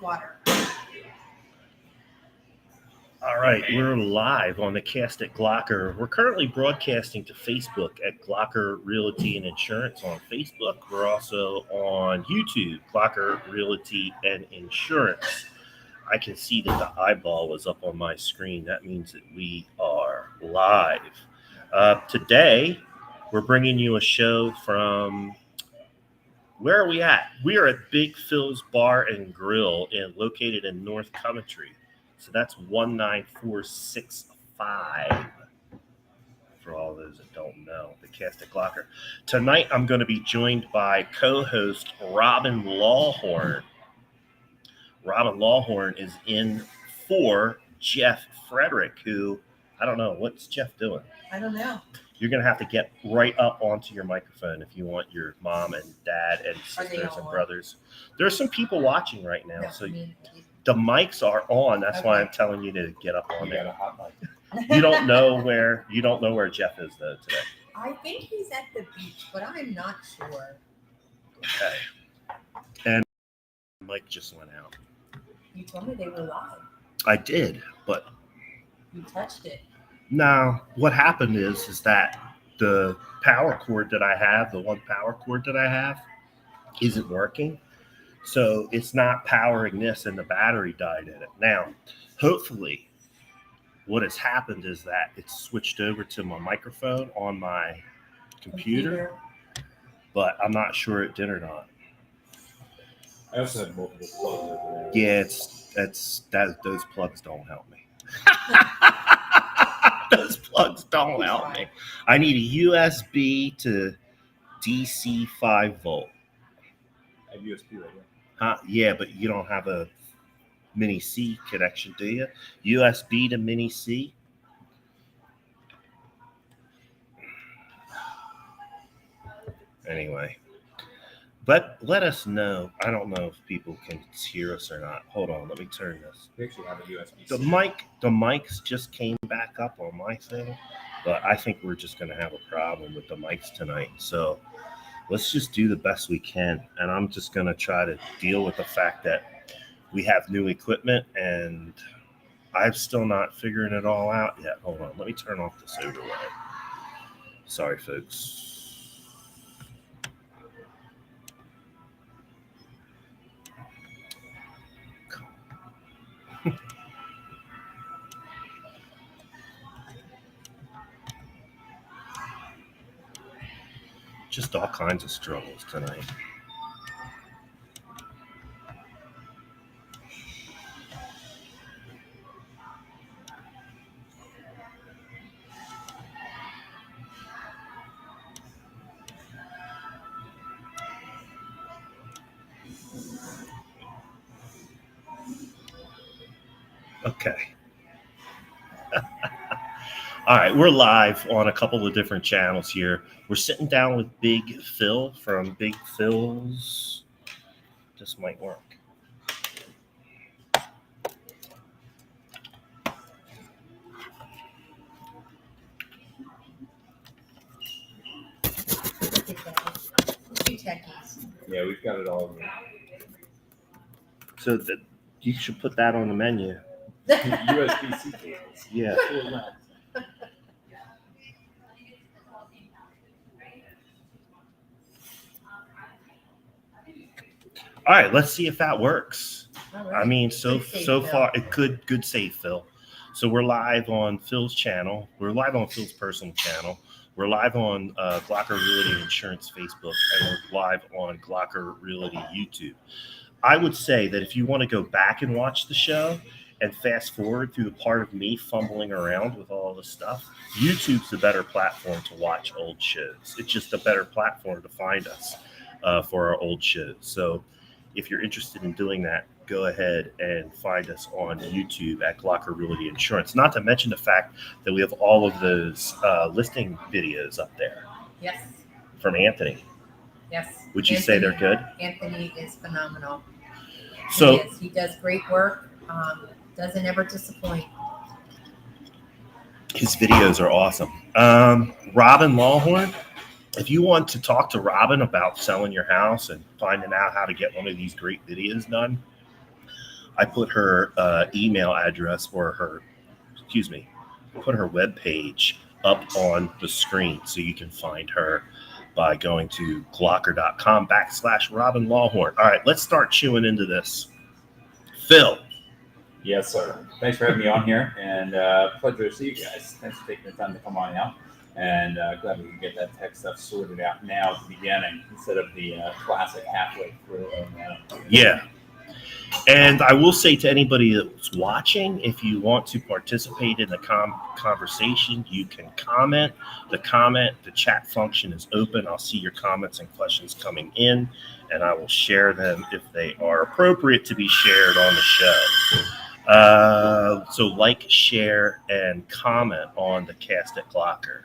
Water. All right, we're live on the Cast at Glocker. We're currently broadcasting to Facebook at Glocker Realty and Insurance on Facebook. We're also on YouTube, Glocker Realty and Insurance. I can see that the eyeball is up on my screen. That means that we are live. Today, we're bringing you a show from, where are we at? We are at Big Phil's Bar and Grill located in North Coventry. So that's 19465 for all those that don't know, the Cast at Glocker. Tonight, I'm going to be joined by co-host Robin Lawhorn. Robin Lawhorn is in for Jeff Frederick, who, I don't know, what's Jeff doing? I don't know. You're going to have to get right up onto your microphone if you want your mom and dad and sisters and brothers. There are some people watching right now, so the mics are on. That's why I'm telling you to get up on there. You don't know where Jeff is though today. I think he's at the beach, but I'm not sure. Okay. And the mic just went out. You told me they were live. I did, but you touched it. No, what happened is that the power cord that I have, the one power cord that I have, isn't working. So it's not powering this, and the battery died in it. Now, hopefully, what has happened is that it's switched over to my microphone on my computer. But I'm not sure it did or not. I also had multiple plugs over there. Yeah, those plugs don't help me. Those plugs don't help me. I need a USB to DC 5 volt. I have USB right here. Yeah, but you don't have a mini C connection, do you? USB to mini C? Anyway, but let us know. I don't know if people can hear us or not. Hold on, let me turn this. We actually have a USB-C. The mics just came back up on my thing, but I think we're just going to have a problem with the mics tonight. So let's just do the best we can. And I'm just going to try to deal with the fact that we have new equipment and I'm still not figuring it all out yet. Hold on, let me turn off this overlay. Sorry, folks. Just all kinds of struggles tonight. Okay. All right, we're live on a couple of different channels here. We're sitting down with Big Phil from Big Phil's. This might work. Two techies. Yeah, we've got it all. So you should put that on the menu. USB-C cables. Yeah. All right, let's see if that works. Right. I mean, so far, good save, Phil. So we're live on Phil's channel. We're live on Phil's personal channel. We're live on Glocker Realty Insurance Facebook, and we're live on Glocker Realty YouTube. I would say that if you want to go back and watch the show and fast forward through the part of me fumbling around with all this stuff, YouTube's the better platform to watch old shows. It's just a better platform to find us for our old shows. So if you're interested in doing that, go ahead and find us on YouTube at Glocker Realty Insurance. Not to mention the fact that we have all of those listing videos up there. Yes. From Anthony. Yes. Would you say they're good? Anthony is phenomenal. So he does great work. Doesn't ever disappoint. His videos are awesome. Robin Lawhorn, if you want to talk to Robin about selling your house and finding out how to get one of these great videos done, I put her email address or put her webpage up on the screen so you can find her by going to glocker.com/Robin Lawhorn. All right, let's start chewing into this. Phil. Yes, sir. Thanks for having me on here, and pleasure to see you guys. Thanks for taking the time to come on out, and glad we can get that tech stuff sorted out now at the beginning instead of the classic halfway through. Yeah. And I will say to anybody that's watching, if you want to participate in the conversation, you can comment. The chat function is open. I'll see your comments and questions coming in, and I will share them if they are appropriate to be shared on the show. So like, share, and comment on the Cast at Glocker.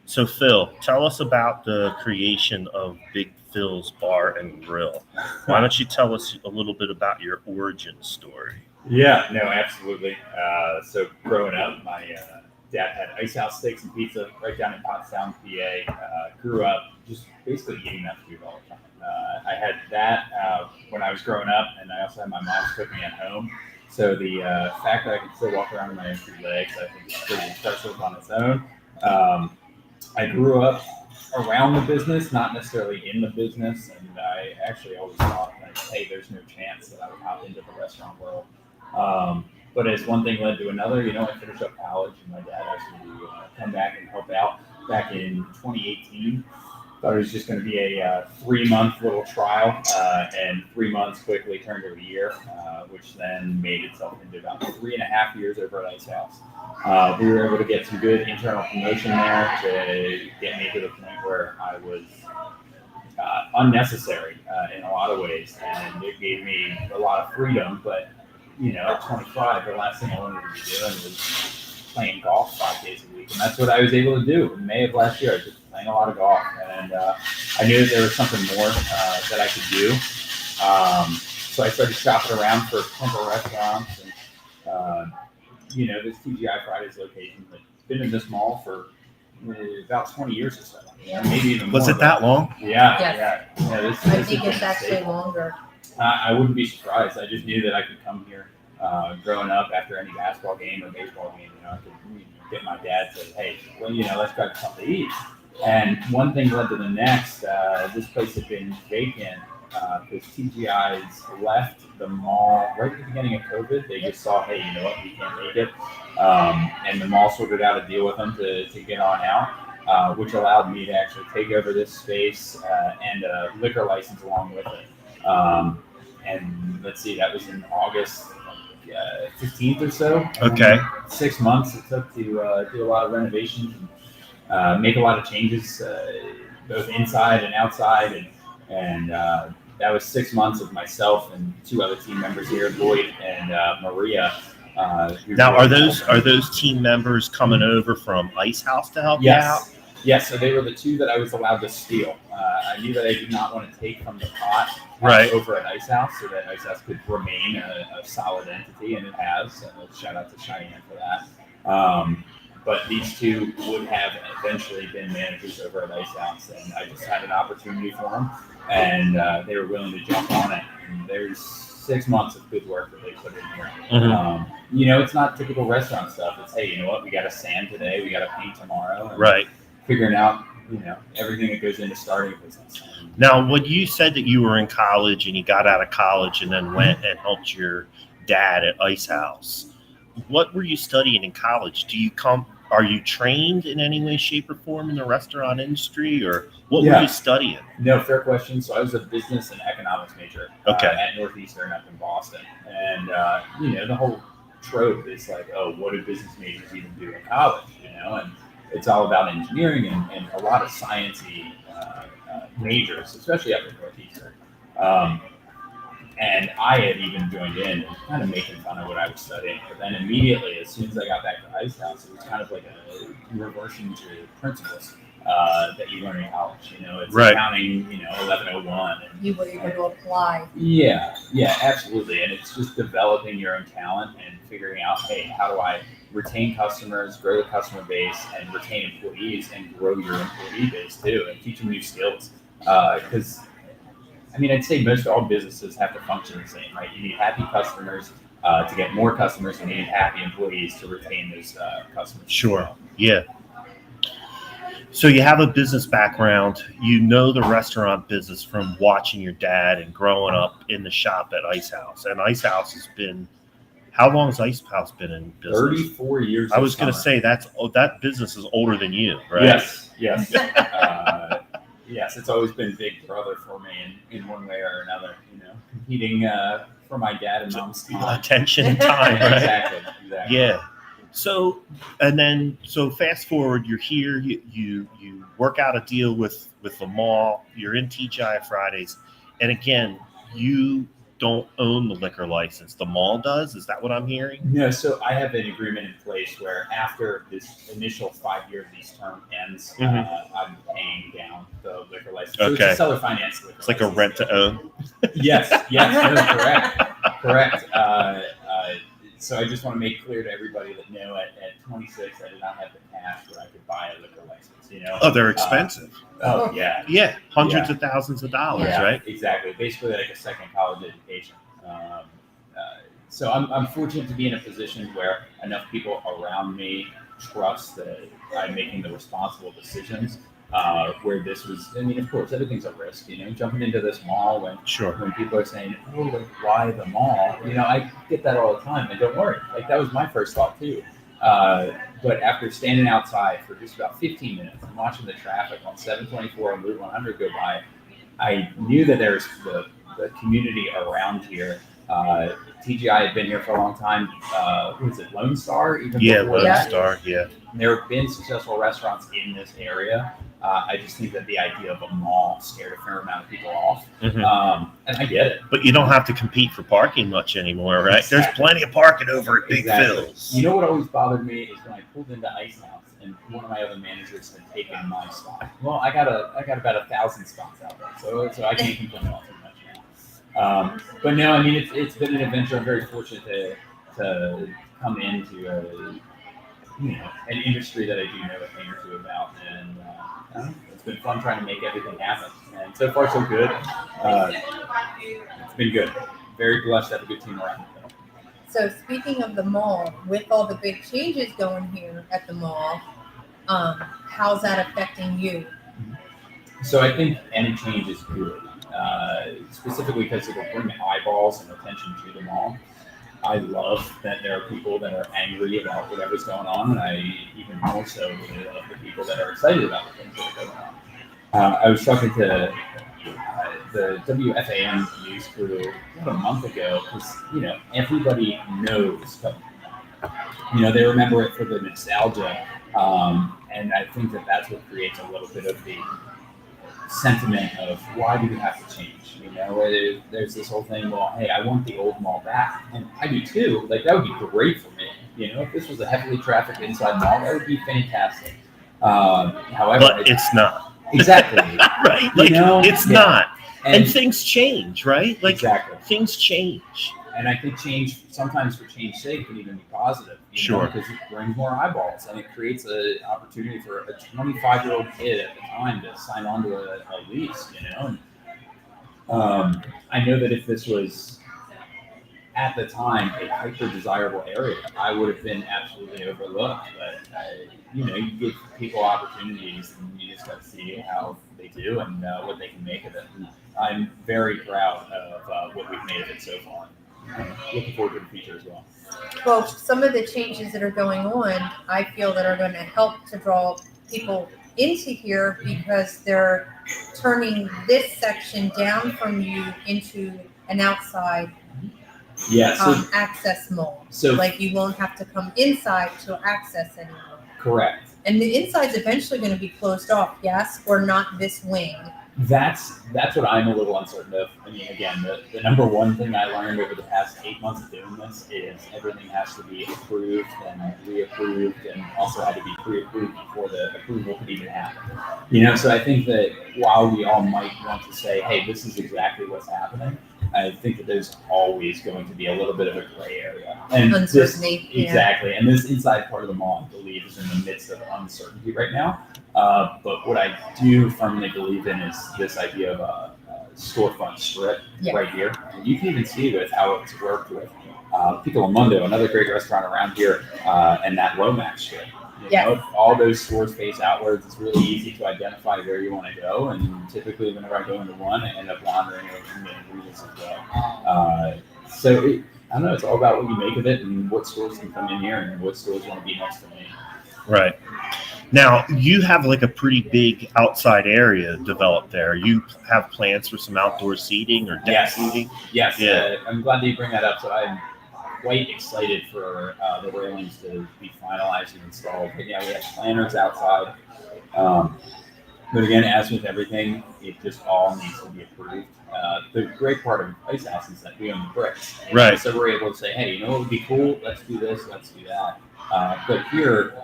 So Phil, tell us about the creation of Big Phil's Bar and Grill. Why don't you tell us a little bit about your origin story? Yeah, no, absolutely. So growing up, my dad had Ice House Steaks and Pizza right down in Pottstown, PA. Grew up just basically eating that food all the time. I had that when I was growing up, and I also had my mom's cooking at home. So the fact that I can still walk around with my own 3 legs, I think is pretty impressive on its own. I grew up around the business, not necessarily in the business, and I actually always thought, like, hey, there's no chance that I would hop into the restaurant world. But as one thing led to another, I finished up college, and my dad asked me to come back and help out back in 2018. Thought it was just going to be a 3-month little trial, and 3 months quickly turned to a year, which then made itself into about 3.5 years over at Ice House. We were able to get some good internal promotion there to get me to the point where I was unnecessary in a lot of ways, and it gave me a lot of freedom. But at 25, the last thing I wanted to be doing was playing golf 5 days a week, and that's what I was able to do. In May of last year, I was just playing a lot of golf, and I knew that there was something more that I could do. So I started shopping around for potential restaurants, and this TGI Fridays location has been in this mall for about 20 years or so. Maybe even more. Was it that long? Yeah, Yes. yeah. I think it's actually longer. I wouldn't be surprised. I just knew that I could come here growing up after any basketball game or baseball game. I could get my dad to say, hey, let's grab something to eat. And one thing led to the next. This place had been vacant because TGI's left the mall right at the beginning of COVID. They just saw, hey, we can't make it. And the mall sorted out a deal with them to get on out, which allowed me to actually take over this space and a liquor license along with it. And let's see, that was in August 15th or so. Okay. 6 months it took to do a lot of renovations and make a lot of changes, both inside and outside. And that was 6 months of myself and 2 other team members here, Lloyd and Maria. Now, are those team members coming over from Ice House to help you out? Yes, so they were the 2 that I was allowed to steal. I knew that I did not want to take from the pot over at Ice House so that Ice House could remain a solid entity, and it has. Shout out to Cheyenne for that. But these 2 would have eventually been managers over at Ice House, and I just had an opportunity for them, and they were willing to jump on it. And there's 6 months of good work that they put in here. Mm-hmm. It's not typical restaurant stuff. It's, hey, we got to sand today, we got to paint tomorrow. And right. Figuring out, everything that goes into starting a business. Now, when you said that you were in college and you got out of college and then went and helped your dad at Ice House, what were you studying in college? Are you trained in any way, shape, or form in the restaurant industry, or what were you studying? No, fair question. So I was a business and economics major at Northeastern up in Boston. And, the whole trope is like, oh, what do business majors even do in college? And it's all about engineering and a lot of science-y majors, especially up at Northeastern. And I had even joined in and kind of making fun of what I was studying. But then immediately, as soon as I got back to Ice House, it was kind of like a reversion to principles that you learn in college. It's accounting, 1101. And, you were able to apply. Yeah, absolutely. And it's just developing your own talent and figuring out, hey, how do I retain customers, grow the customer base, and retain employees, and grow your employee base too, and teach them new skills. Because I mean, I'd say most all businesses have to function the same, right? You need happy customers to get more customers, and you need happy employees to retain those customers. Sure. Yeah. So you have a business background. You know the restaurant business from watching your dad and growing up in the shop at Ice House. And Ice House has been, how long has Ice House been in business? 34 years. I was going to say that business is older than you, right? Yes. Yes, it's always been Big Brother for me in one way or another. Competing for my dad and mom's time. Attention and time, right? Exactly. Yeah. So fast forward, you're here. You work out a deal with the mall. You're in TGI Fridays, and again, you don't own the liquor license. The mall does. Is that what I'm hearing? No. So I have an agreement in place where after this initial 5-year lease term ends, I'm paying down the liquor license. So Okay. It's a seller finance liquor It's like a rent to own. Yes. No, correct. So I just want to make clear to everybody that at 26, I did not have the cash where I could buy a liquor license. Oh, they're expensive. Yeah. Yeah, hundreds of thousands of dollars, right? Exactly. Basically, like a second college education. So I'm fortunate to be in a position where enough people around me trust that I'm making the responsible decisions. Where this was, I mean, of course, everything's a risk. Jumping into this mall when people are saying, "Oh, like, why the mall?" I get that all the time, and don't worry, like that was my first thought too. But after standing outside for just about 15 minutes and watching the traffic on 724 and Route 100 go by, I knew that there's the community around here. TGI had been here for a long time. What was it, Lone Star? Lone Star, yeah. There have been successful restaurants in this area. I just think that the idea of a mall scared a fair amount of people off. And I get it. But you don't have to compete for parking much anymore, right? Exactly. There's plenty of parking over at Big Phil's. You know what always bothered me is when I pulled into Ice House and one of my other managers had taken my spot. Well, I got about 1,000 spots out there, so I can't complain all too much now. But no, I mean it's been an adventure. I'm very fortunate to come into an industry that I do know a thing or two about, and it's been fun trying to make everything happen. And so far, so good. It's been good. Very blessed to have a good team around me. So speaking of the mall, with all the big changes going here at the mall, how's that affecting you? So I think any change is good, specifically because it will bring eyeballs and attention to the mall. I love that there are people that are angry about whatever's going on, and I even more so really love the people that are excited about the things that are going on. I was talking to the WFAN news crew about a month ago because everybody knows Covenant. They remember it for the nostalgia, and I think that's what creates a little bit of the sentiment of why do we have to change? There's this whole thing. Well, hey, I want the old mall back, and I do too. Like that would be great for me. If this was a heavily trafficked inside mall, that would be fantastic. However, but it's not. Exactly. Right. Like it's not. And things change, right? Like things change. And I think sometimes for change's sake, can even be positive. Sure. Because it brings more eyeballs and it creates an opportunity for a 25-year-old kid at the time to sign on to a lease, And I know that if this was at the time a hyper desirable area, I would have been absolutely overlooked. But you give people opportunities, and you just got to see how they do and what they can make of it. And I'm very proud of what we've made of it so far. Looking forward to the future as well. Well, some of the changes that are going on, I feel that are going to help to draw people into here because they're turning this section down from you into an outside access mall. So like you won't have to come inside to access anymore. Correct. And the inside's eventually going to be closed off, yes, or not this wing. That's what I'm a little uncertain of. I mean, again, the number one thing I learned over the past 8 months of doing this is everything has to be approved and reapproved, and also had to be pre-approved before the approval could even happen. So I think that while we all might want to say, hey, this is exactly what's happening, I think that there's always going to be a little bit of a gray area. And uncertainty. Exactly. And this inside part of the mall, I believe, is in the midst of uncertainty right now. But what I do firmly believe in is this idea of storefront strip Yeah. right here. And you can even see with how it's worked with Piccolo Mundo, another great restaurant around here, and that Lomax strip. All those stores face outwards. It's really easy to identify where you want to go, and typically whenever I go into one, I end up wandering over the main ingredients as well. I don't know. It's all about what you make of it and what stores can come in here and what stores want to be next to me. Right. Now, you have like a pretty big outside area developed there. You have plans for some outdoor seating or deck seating? Yes. Yeah. I'm glad that you bring that up. So I'm quite excited for the railings to be finalized and installed. But yeah, we have planners outside. But again, as with everything, it just all needs to be approved. The great part of Ice House is that we own the bricks. Right. So we're able to say, hey, you know what would be cool? Let's do this, let's do that. But here,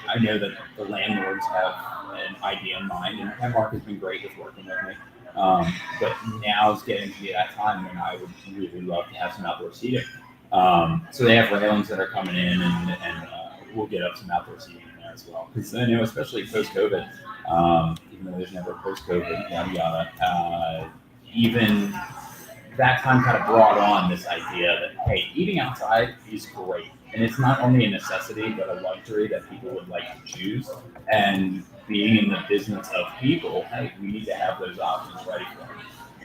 I know that the landlords have an idea in mind, and Mark has been great with working with me. But now is getting to be that time when I would really love to have some outdoor seating. So they have railings that are coming in, and we'll get up some outdoor seating in there as well. Because I know, especially post-COVID, even though there's never a post-COVID, yada yada, even that time kind of brought on this idea that, hey, eating outside is great. And it's not only a necessity, but a luxury that people would like to choose. And being in the business of people, hey, we need to have those options ready for them.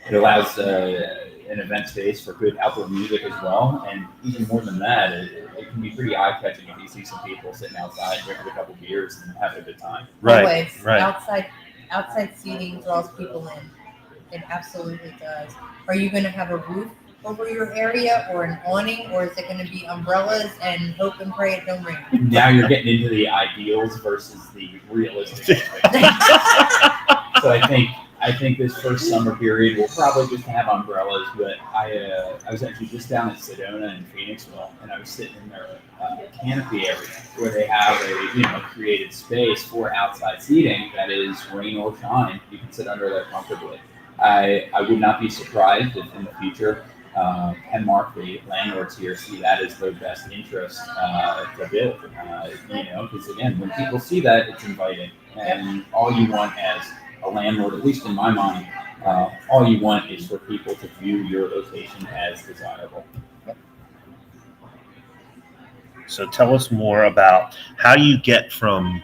It allows an event space for good outdoor music as well. And even more than that, it can be pretty eye-catching if you see some people sitting outside drinking a couple beers and having a good time. Right. Always. Right. Outside seating draws people in. It absolutely does. Are you going to have a roof over your area or an awning, or is it going to be umbrellas and hope and pray it don't rain? Now you're getting into the ideals versus the realistic expectations. So I think this first summer period we'll probably just have umbrellas, but I was actually just down at Sedona in Phoenixville, and I was sitting in their canopy area where they have a created space for outside seating that is rain or shine. You can sit under there comfortably. I would not be surprised if in the future Mark, the landlords here, see that as their best interest to build. Because again, when people see that, it's inviting, and all you want as a landlord, at least in my mind, all you want is for people to view your location as desirable. So tell us more about how you get from.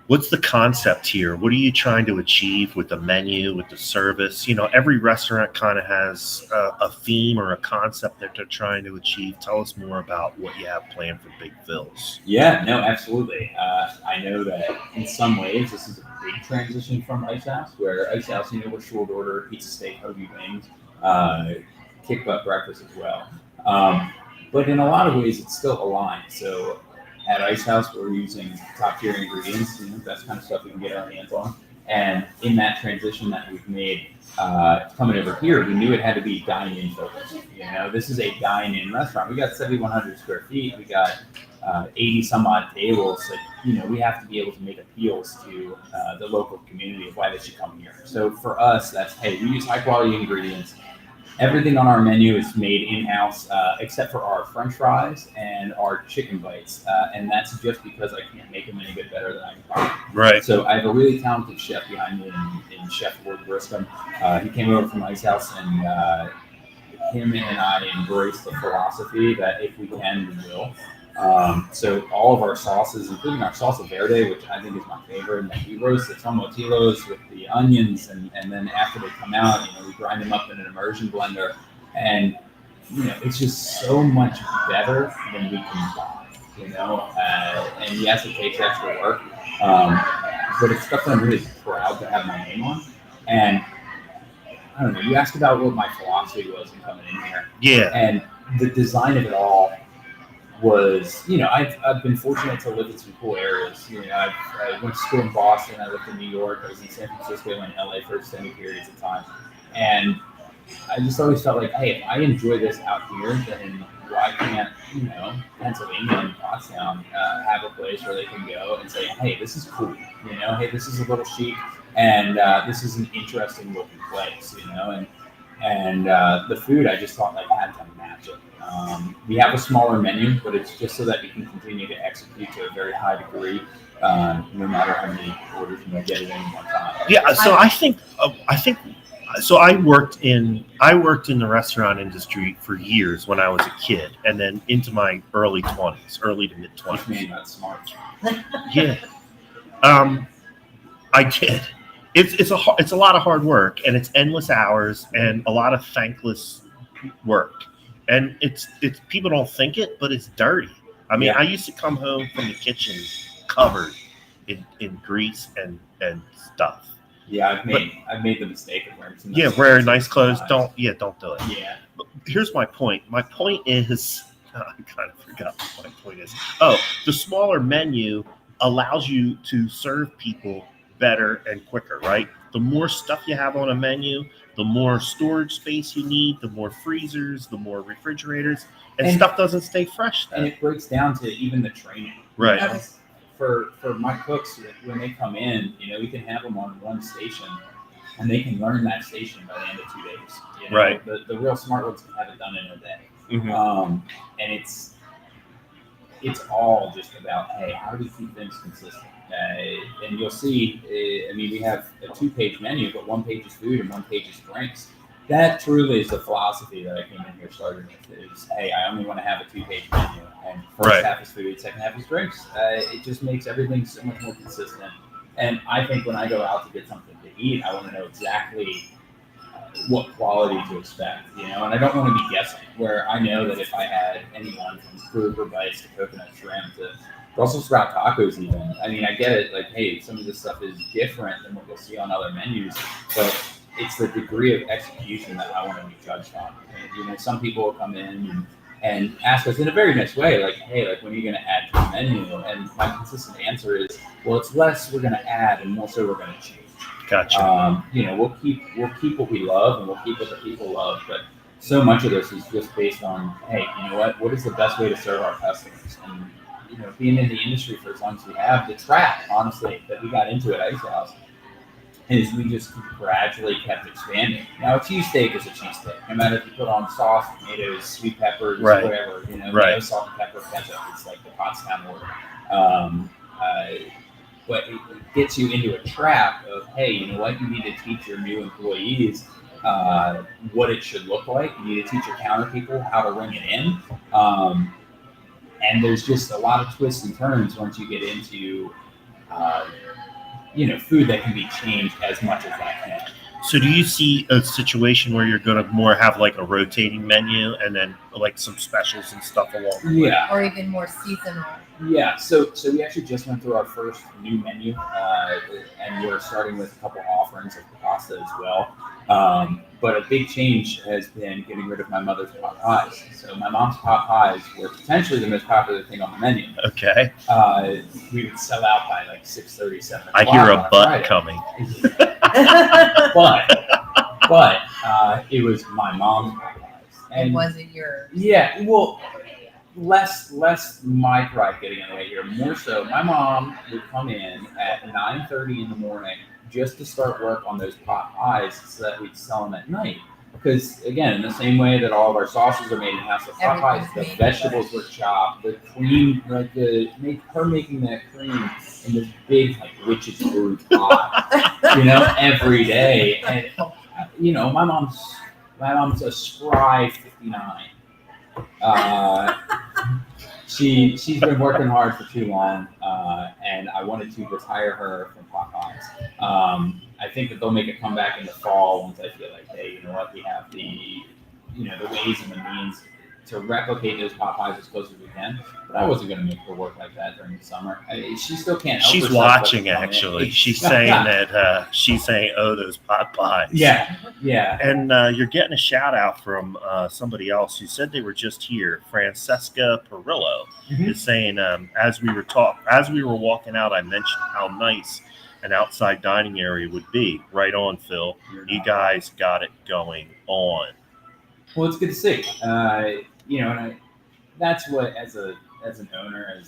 What's the concept here? What are you trying to achieve with the menu, with the service? Every restaurant kind of has a theme or a concept that they're trying to achieve. Tell us more about what you have planned for Big Phil's. Yeah, no, absolutely. I know that in some ways this is a big transition from Ice House, where Ice House, we're short order, pizza, steak, hoagie wings, kick butt breakfast as well. But in a lot of ways, it's still aligned. So at Ice House, we're using top tier ingredients, best kind of stuff we can get our hands on. And in that transition that we've made coming over here, we knew it had to be dine-in focused. This is a dine-in restaurant. We got 7,100 square feet. We got 80 some odd tables. We have to be able to make appeals to the local community of why they should come here. So for us, that's, hey, we use high quality ingredients. Everything on our menu is made in-house, except for our French fries and our chicken bites, and that's just because I can't make them any bit better than I can. Right. So I have a really talented chef behind me in Chef Ward Griscom. He came over from Ice House, and him and I embrace the philosophy that if we can, we will. So all of our sauces, including our salsa verde, which I think is my favorite, and we roast the tomatillos with the onions, and then after they come out, we grind them up in an immersion blender, and it's just so much better than we can buy, and yes, it takes extra work, but it's stuff that I'm really proud to have my name on. And I don't know, you asked about what my philosophy was in coming in here. Yeah. And the design of it all was, I've been fortunate to live in some cool areas. I went to school in Boston, I lived in New York, I was in San Francisco and LA for extended periods of time. And I just always felt like, hey, if I enjoy this out here, then why can't, Pennsylvania and Pottstown have a place where they can go and say, hey, this is cool, hey, this is a little chic, and this is an interesting looking place, and the food, I just thought had to match it. We have a smaller menu, but it's just so that we can continue to execute to a very high degree, no matter how many orders get at any one time. Yeah, so I think So I worked in the restaurant industry for years when I was a kid, and then into my early to mid 20s. That's smart. Yeah, I did. It's a lot of hard work, and it's endless hours and a lot of thankless work, and it's people don't think it, but it's dirty. I mean, I used to come home from the kitchen covered in grease and stuff. Yeah, I've made the mistake of wearing some. Yeah, wearing nice clothes. Don't do it. Yeah. But here's my point. My point is, I kind of forgot what my point is. Oh, the smaller menu allows you to serve people better and quicker, right? The more stuff you have on a menu, the more storage space you need, the more freezers, the more refrigerators, and stuff doesn't stay fresh then. And it breaks down to even the training. Right. You know? For my cooks, when they come in, we can have them on one station, and they can learn that station by the end of 2 days. Right. The real smart ones can have it done in a day. Mm-hmm. And it's all just about, hey, how do we keep things consistent? And you'll see, we have a 2-page menu, but 1 page is food and 1 page is drinks. That truly is the philosophy that I came in here starting with is, hey, I only want to have a 2-page menu. And first half is food, second half is drinks. It just makes everything so much more consistent. And I think when I go out to get something to eat, I want to know exactly what quality to expect, and I don't want to be guessing, where I know that if I had anyone from grouper bites to coconut shrimp to Brussels sprout tacos even, I get it, like, hey, some of this stuff is different than what you'll see on other menus, but it's the degree of execution that I want to be judged on. And, some people will come in and ask us in a very nice way, like, hey, like, when are you going to add to the menu? And my consistent answer is, well, it's less we're going to add and more so we're going to change. Gotcha. We'll keep what we love and we'll keep what the people love, but so much of this is just based on, hey, you know what is the best way to serve our customers? And being in the industry for as long as we have, the trap, honestly, that we got into at Ice House is we just gradually kept expanding. Now, a cheesesteak is a cheesesteak, no matter if you put on sauce, tomatoes, sweet peppers, whatever, no salt and pepper, ketchup. It's like the Pottstown order. But it gets you into a trap of, hey, you know what? You need to teach your new employees what it should look like. You need to teach your counter people how to ring it in. And there's just a lot of twists and turns once you get into, food that can be changed as much as that can. So do you see a situation where you're going to more have like a rotating menu and then like some specials and stuff along the way? Or even more seasonal? Yeah, so we actually just went through our first new menu, and we're starting with a couple offerings of pasta as well. But a big change has been getting rid of my mother's pot pies. So my mom's pot pies were potentially the most popular thing on the menu. Okay. We would sell out by like 6:30, 7 o'clock. I hear a butt coming. but it was my mom's pot pies. And it wasn't yours. Yeah, well, less my pride getting in the way here. More so, my mom would come in at 9:30 in the morning just to start work on those pot pies so that we'd sell them at night. Because, again, in the same way that all of our sauces are made in-house, the pot pies, the vegetables were chopped, the cream, her making that cream in this big, witch's brew pot, every day. And, my mom's a spry 59. She's been working hard for too long, and I wanted to retire her from pot pies. I think that they'll make a comeback in the fall once I feel like, hey, you know what, we have the ways and the means to replicate those pot pies as close as we can. But I wasn't going to make her work like that during the summer. She still can't help herself. She's watching, actually. She's saying that oh, those pot pies. Yeah. And you're getting a shout out from somebody else who said they were just here. Francesca Perillo is saying, as we were walking out, I mentioned how nice an outside dining area would be. Right on, Phil. You guys got it going on. Well, it's good to see. And that's what, as an owner,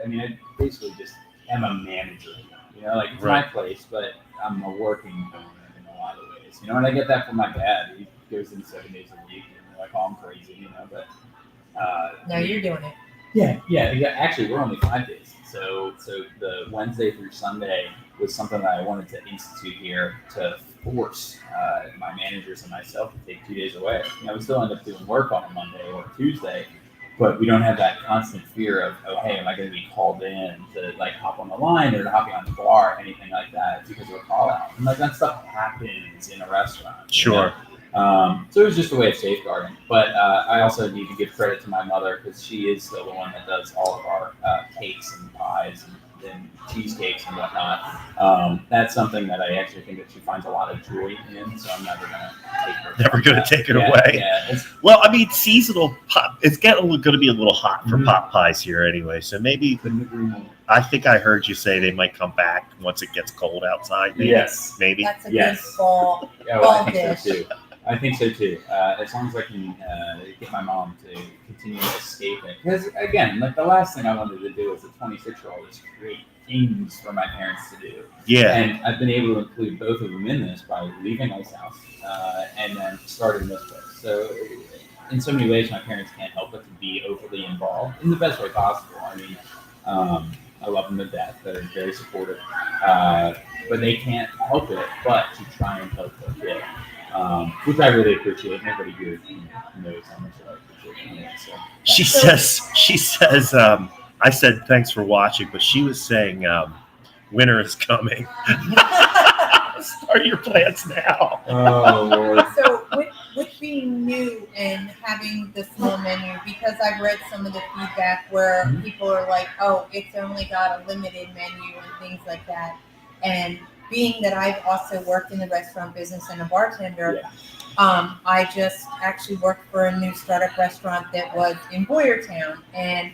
I basically just am a manager. It's my place, but I'm a working owner in a lot of ways. And I get that from my dad. He goes in 7 days a week, and they're like, "Oh, I'm crazy," but. No, you're doing it. Yeah. Actually, we're only 5 days. So the Wednesday through Sunday was something that I wanted to institute here to force my managers and myself to take 2 days away. We still end up doing work on a Monday or Tuesday, but we don't have that constant fear of, oh, hey, am I going to be called in to like hop on the line or to hop on the bar, anything like that, because of a call out. And like that stuff happens in a restaurant. Sure. So it was just a way of safeguarding. But I also need to give credit to my mother because she is still the one that does all of our cakes and pies and cheesecakes and whatnot. That's something that I actually think that she finds a lot of joy in. So I'm never going to take it away. Yeah, well, I mean, seasonal pop. It's going to be a little hot for pot pies here anyway. So maybe. I think I heard you say they might come back once it gets cold outside. Maybe. Yes. Maybe. That's a good fall dish. So too. I think so too. As long as I can get my mom to continue to escape it. Because again, like the last thing I wanted to do as a 26-year-old is create things for my parents to do. Yeah. And I've been able to include both of them in this by leaving Ice House and then starting this place. So in so many ways, my parents can't help but to be overly involved in the best way possible. I mean, I love them to death. They're very supportive. But they can't help it but to try and help their kid. Which I really appreciate. Nobody here knows how much I appreciate it. So, she says, I said, thanks for watching, but she was saying, winter is coming. Start your plans now. Oh, Lord. So with being new and having the small menu, because I've read some of the feedback where people are like, oh, it's only got a limited menu and things like that. And being that I've also worked in the restaurant business and a bartender, I just actually worked for a new startup restaurant that was in Boyertown, and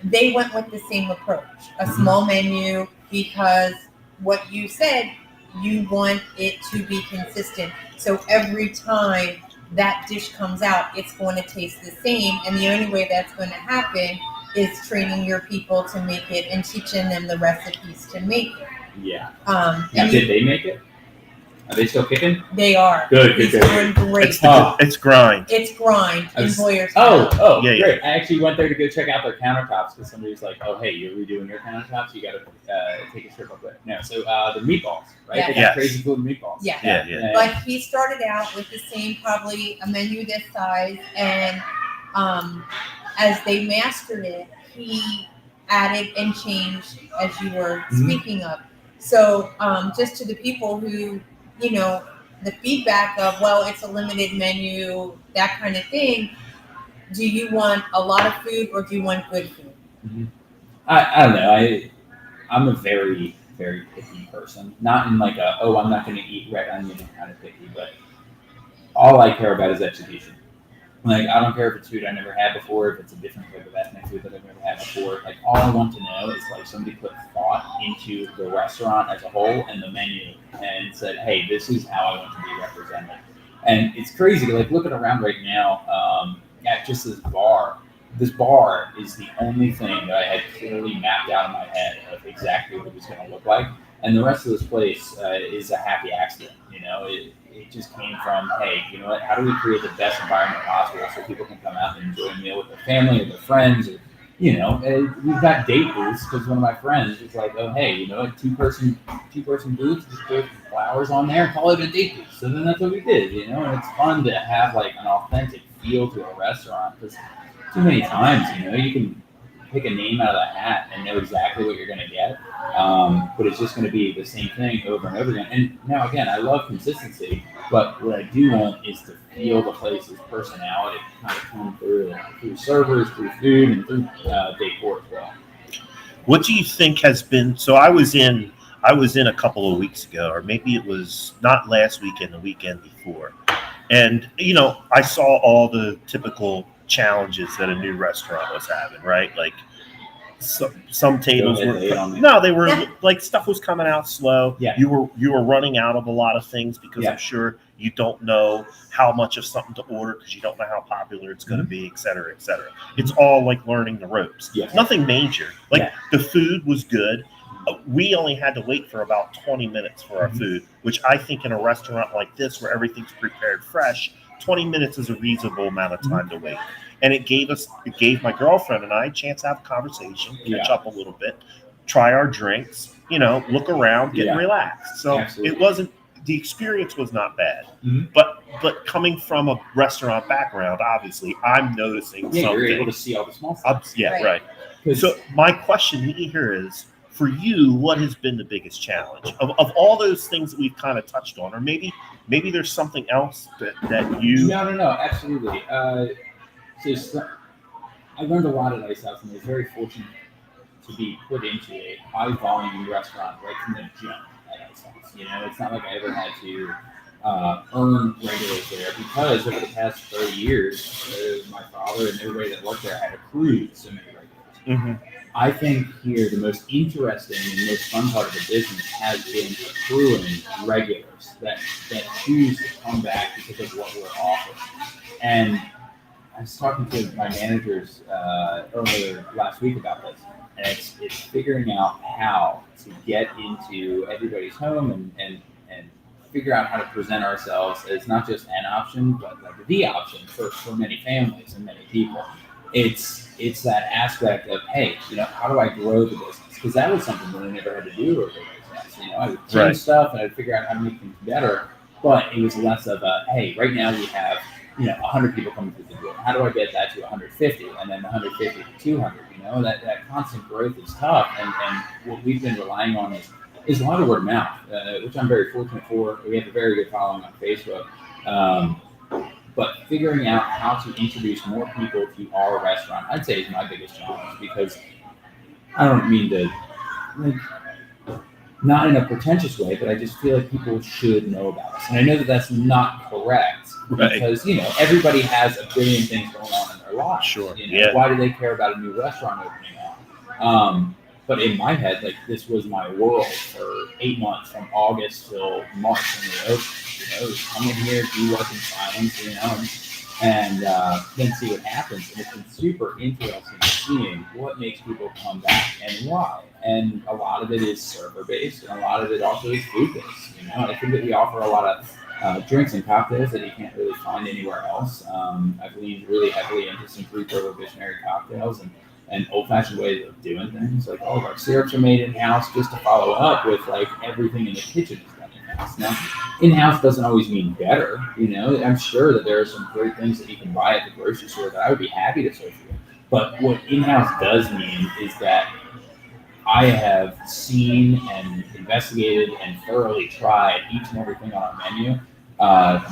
they went with the same approach, a small menu, because what you said, you want it to be consistent. So every time that dish comes out, it's going to taste the same, and the only way that's going to happen is training your people to make it and teaching them the recipes to make it. Yeah. Did they make it? Are they still kicking? They are. Good. Doing great. It's grind. It's grind in Boyertown. Oh, yeah, great. I actually went there to go check out their countertops because somebody was like, oh, hey, you're redoing your countertops? You got to take a trip up there. No, so the meatballs, right? Yeah. They got crazy cool meatballs. Yeah. But he started out with the same, probably a menu this size, and as they mastered it, he added and changed as you were speaking of. So just to the people who, the feedback of, well, it's a limited menu, that kind of thing, do you want a lot of food or do you want good food? Mm-hmm. I don't know. I'm a very, very picky person. Not in like I'm not going to eat red onion kind of picky, but all I care about is execution. Like, I don't care if it's food I never had before, if it's a different type of ethnic food that I've never had before. Like, all I want to know is, like, somebody put thought into the restaurant as a whole and the menu and said, hey, this is how I want to be represented. And it's crazy. Like, looking around right now at just this bar. This bar is the only thing that I had clearly mapped out in my head of exactly what it was going to look like. And the rest of this place is a happy accident. It just came from, hey, you know what? How do we create the best environment possible so people can come out and enjoy a meal with their family or their friends? Or, we've got date booths because one of my friends was like, oh, hey, a two-person booth, just put flowers on there and call it a date booth. So then that's what we did, and it's fun to have like an authentic feel to a restaurant because too many times, you can pick a name out of the hat and know exactly what you're going to get. But it's just going to be the same thing over and over again. And now, again, I love consistency, but what I do want is to feel the place's personality kind of come through servers, through food, and through decor as well. What do you think has been? So I was in a couple of weeks ago, or maybe it was not last weekend, the weekend before, and I saw all the typical challenges that a new restaurant was having, right? Like some tables were like stuff was coming out slow. Yeah. You were running out of a lot of things because I'm sure you don't know how much of something to order because you don't know how popular it's going to be, et cetera, et cetera. It's all like learning the ropes. Yeah. Nothing major. Like the food was good. We only had to wait for about 20 minutes for our food, which I think in a restaurant like this where everything's prepared fresh, 20 minutes is a reasonable amount of time to wait. And it gave my girlfriend and I a chance to have a conversation, catch up a little bit, try our drinks, look around, get relaxed. So Absolutely. the experience was not bad. Mhm. But coming from a restaurant background, obviously, I'm noticing something. You're able to see all the small stuff. Right. So my question here is, for you, what has been the biggest challenge of all those things that we've kind of touched on, or maybe there's something else that you? No, absolutely. So I learned a lot at Ice House, and I was very fortunate to be put into a high volume restaurant right from the jump at Ice House. It's not like I ever had to earn regulars there, because over the past 30 years, my father and everybody that worked there had accrued so many regulars. Mm-hmm. I think here the most interesting and most fun part of the business has been accruing regulars that choose to come back because of what we're offering. And I was talking to my managers earlier last week about this, and it's figuring out how to get into everybody's home and figure out how to present ourselves as not just an option, but like the option for many families and many people. It's that aspect of, hey, how do I grow the business? Because that was something that I never had to do over the I would change stuff and I'd figure out how to make things better, but it was less of a, hey, right now we have 100 people coming through the door. How do I get that to 150, and then 150 to 200? That constant growth is tough, and what we've been relying on is a lot of word of mouth, which I'm very fortunate for. We have a very good following on Facebook. But figuring out how to introduce more people to our restaurant, I'd say, is my biggest challenge, because I don't mean to, not in a pretentious way, but I just feel like people should know about us. And I know that that's not correct, because, everybody has a billion things going on in their lives. Sure. Why do they care about a new restaurant opening up? But in my head, this was my world for 8 months, from August till March when we opened. Come in here, do work in silence, and then see what happens. And it's been super interesting seeing what makes people come back and why. And a lot of it is server based, and a lot of it also is food based. I think that we offer a lot of drinks and cocktails that you can't really find anywhere else. I've leaned really heavily into some pre-prohibitionary cocktails and old-fashioned ways of doing things. Like all of our syrups are made in-house, just to follow up with everything in the kitchen is done in-house. Now, in-house doesn't always mean better. I'm sure that there are some great things that you can buy at the grocery store that I would be happy to serve you. But what in-house does mean is that I have seen and investigated and thoroughly tried each and everything on our menu,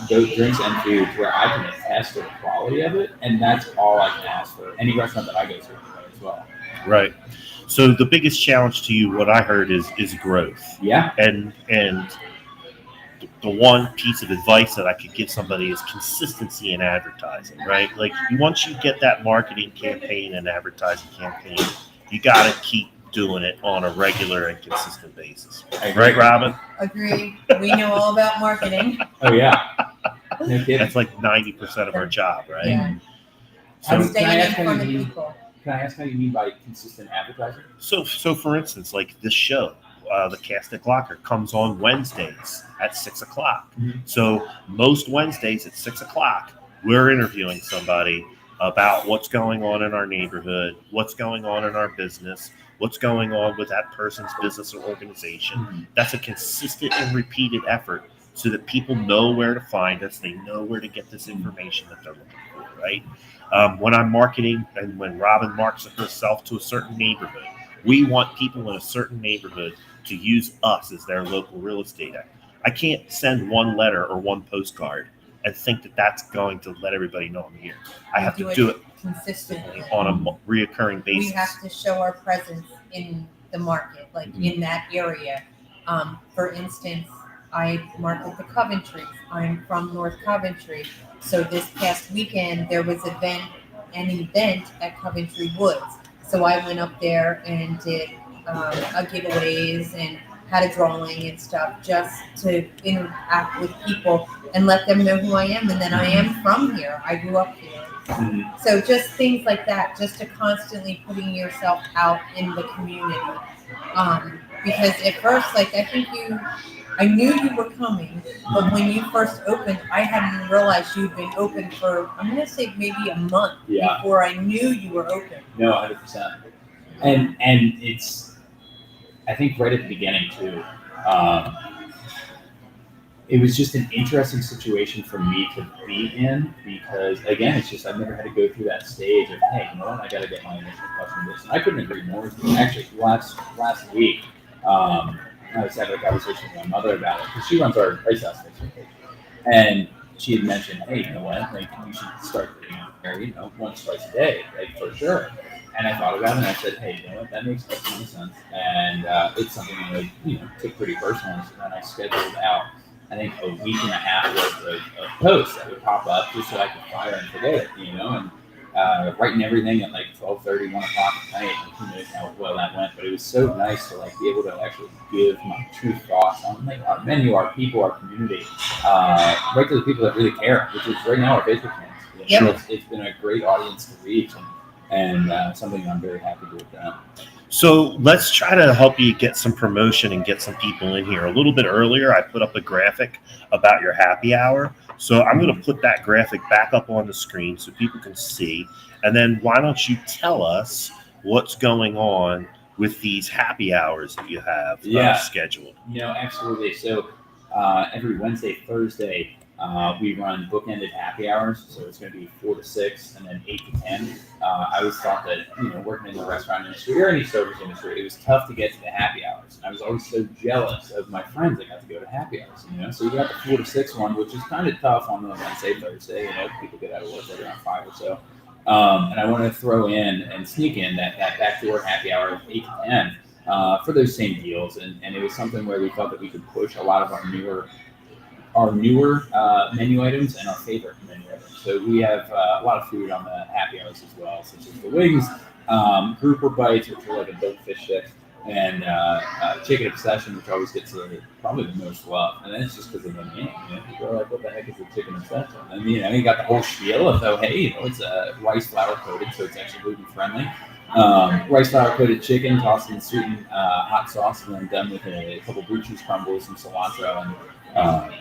those drinks and food, where I can attest to the quality of it, and that's all I can ask for any restaurant that I go to as well. Right. So the biggest challenge to you, what I heard, is growth. Yeah. And the one piece of advice that I could give somebody is consistency in advertising, right? Once you get that marketing campaign and advertising campaign, you got to keep doing it on a regular and consistent basis. Right, Robin? Agree. We know all about marketing. Oh, yeah. No kidding. That's 90% of our job, right? Yeah. So, Staying in front of people. Can I ask how you mean by consistent advertising? So for instance, this show, the Cast At Glocker, comes on Wednesdays at 6 o'clock. Mm-hmm. So most Wednesdays at 6 o'clock, we're interviewing somebody about what's going on in our neighborhood, what's going on in our business, what's going on with that person's business or organization. Mm-hmm. That's a consistent and repeated effort, so that people know where to find us. They know where to get this information that they're looking for, right? When I'm marketing, and when Robin markets herself to a certain neighborhood, we want people in a certain neighborhood to use us as their local real estate agent. I can't send one letter or one postcard and think that that's going to let everybody know I'm here. I have to do it consistently on a reoccurring basis. We have to show our presence in the market, in that area. For instance, I market the Coventry. I'm from North Coventry. So this past weekend, there was an event at Coventry Woods. So I went up there and did giveaways and had a drawing and stuff, just to interact with people and let them know who I am, and that I am from here. I grew up here. Mm-hmm. So just things like that, just to constantly putting yourself out in the community. Because at first, I knew you were coming, but when you first opened, I hadn't realized you'd been open for, I'm going to say maybe a month before I knew you were open. No, 100%. And it's, I think right at the beginning too, it was just an interesting situation for me to be in because, again, it's just I've never had to go through that stage of, hey, you know what, I got to get my initial customer list. And I couldn't agree more with you. Actually, last week, I was having a conversation with my mother about it because she runs our Ice House Facebook page. And she had mentioned, hey, you know what, like you should start doing it, you know, once, twice a day, like for sure. And I thought about it and I said, hey, you know what, that makes a ton of sense. And it's something that I, you know, took pretty personally. So then I scheduled out, I think, a week and a half worth of posts that would pop up just so I could fire and forget it, you know, and writing everything at like 12:30, 1 o'clock at night. And who knows how well that went, but it was so nice to like be able to actually give my true thoughts on like our menu, our people, our community, right to the people that really care, which is right now our Facebook fans. You know, it's been a great audience to reach and something I'm very happy to have done. So let's try to help you get some promotion and get some people in here. A little bit earlier, I put up a graphic about your happy hour. So I'm going to put that graphic back up on the screen so people can see. And then why don't you tell us what's going on with these happy hours that you have scheduled? No, absolutely. So every Wednesday, Thursday, we run bookended happy hours. So it's going to be 4 to 6 and then 8 to 10. I always thought that, you know, working in the restaurant industry or any service industry, it was tough to get to the happy hours. And I was always so jealous of my friends that got to go to happy hours, you know. So you got the 4 to 6 one, which is kind of tough on the Wednesday, Thursday. You know, people get out of work right around 5 or so. And I wanted to throw in and sneak in that backdoor happy hour of 8 to 10 for those same deals. And it was something where we thought that we could push a lot of our newer menu items and our favorite menu items. So we have a lot of food on the happy hours as well, such as the wings, grouper bites, which are like a dope fish stick, and chicken obsession, which always gets probably the most love. And that's just because of the name. You know, people are like, "What the heck is a chicken obsession?" And you know, you got the whole spiel of, "Oh, hey, you know, it's rice flour coated, so it's actually gluten friendly." Rice flour coated chicken, tossed in sweetened hot sauce, and then done with a couple blue cheese crumbles, some cilantro, and